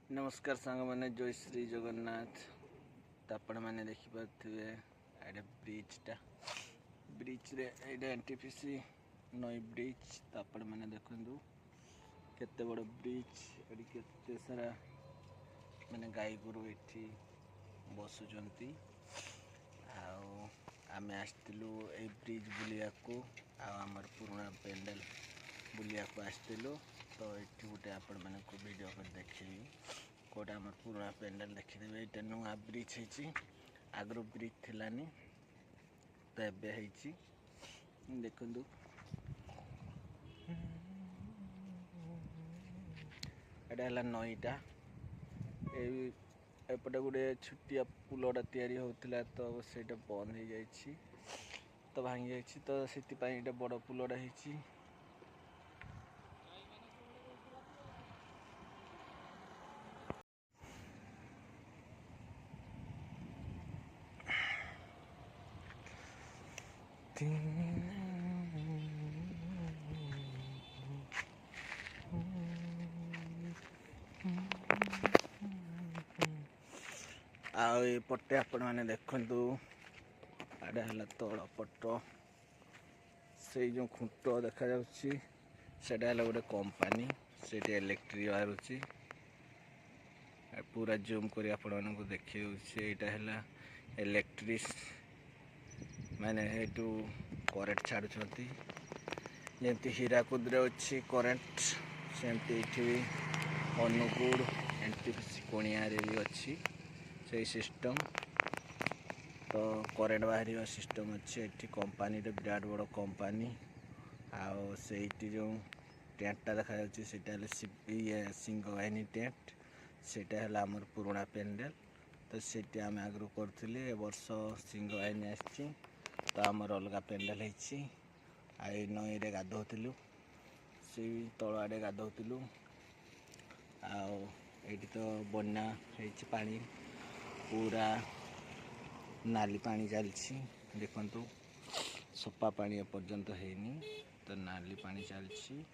नमस्कार सांग मैंने जय श्री जगन्नाथ। तो आपण मैंने देखिपे एडे ब्रिजटा ब्रिज रे एडे एनटीपीसी नई ब्रिज। तो आपण मैंने देखु केते बड़ ब्रिज एडी केते सारा मैंने गाई गोरु एठी बसुचंती। आमे आसतिलु ए ब्रिज बुलिया को आमर पुराना पेंडल बुलिया को आसतिलु। तो ये गोटे आपण मैंने को वीडियो कर देखी कोटा आम पुराना पेंडल देखीदेवे। ये नुआ ब्रिज होती आगु ब्रिज थिलानी तो एबे देखु एटा नईटा एपटे गोटे छुटिया पुलटा तैयारी होता तो सेटा बंद हो जाए तो भांगी जाए तो से बड़ पुलटा होती। आटे आपण मैंने देखु आड़े है तल पट से जो खुंट देखा जाटा गोटे कंपानी से इलेक्ट्रिक बाहर पूरा जूम कर देखिए यहाँ इलेक्ट्रिक मैंने यू करेन्ट छाड़ुंट जमी हीराकुद अच्छी करेन्ट सेमती अनुगुड़ एनटीपीसी कोणिया भी अच्छी से सिस्टम। तो करेन्ट बाहर सिस्टम अच्छे ये कंपानी विराट बड़ कंपानी आउ से जो टेंटा देखा ये सिंह वाहिनी टेंट सेटा है आमर पुराना पेंडल। तो सीटी आम आगु करूँ ए वर्ष सिंह वाहिनी आसी तो आमर अलग पेंडल होई नई रे गाधोलु से तल आड़े गाधोलु आठी तो बन्या पानी पूरा नाली पानी चलती देखु सफा पानी एपर्यंत हैनी तो नाली पानी चलती।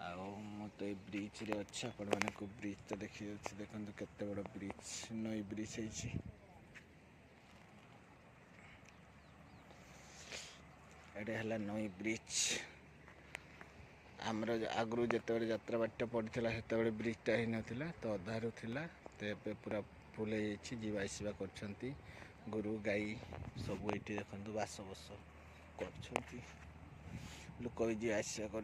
तो ये ब्रिज रे अच्छे आपण मैंने को ब्रिज तो देखी देखो केते बड़ ब्रिज नई ब्रिज है नई ब्रिज। आमर आगु जिते यात्रा बाटा पड़ता से ब्रिजटा ही नाला तो अधारू थिला तो ये पूरा फुल जीवा आसवा कर गोरु गाई सब ये देखो बास बस कर लोक भी जी आसवा कर।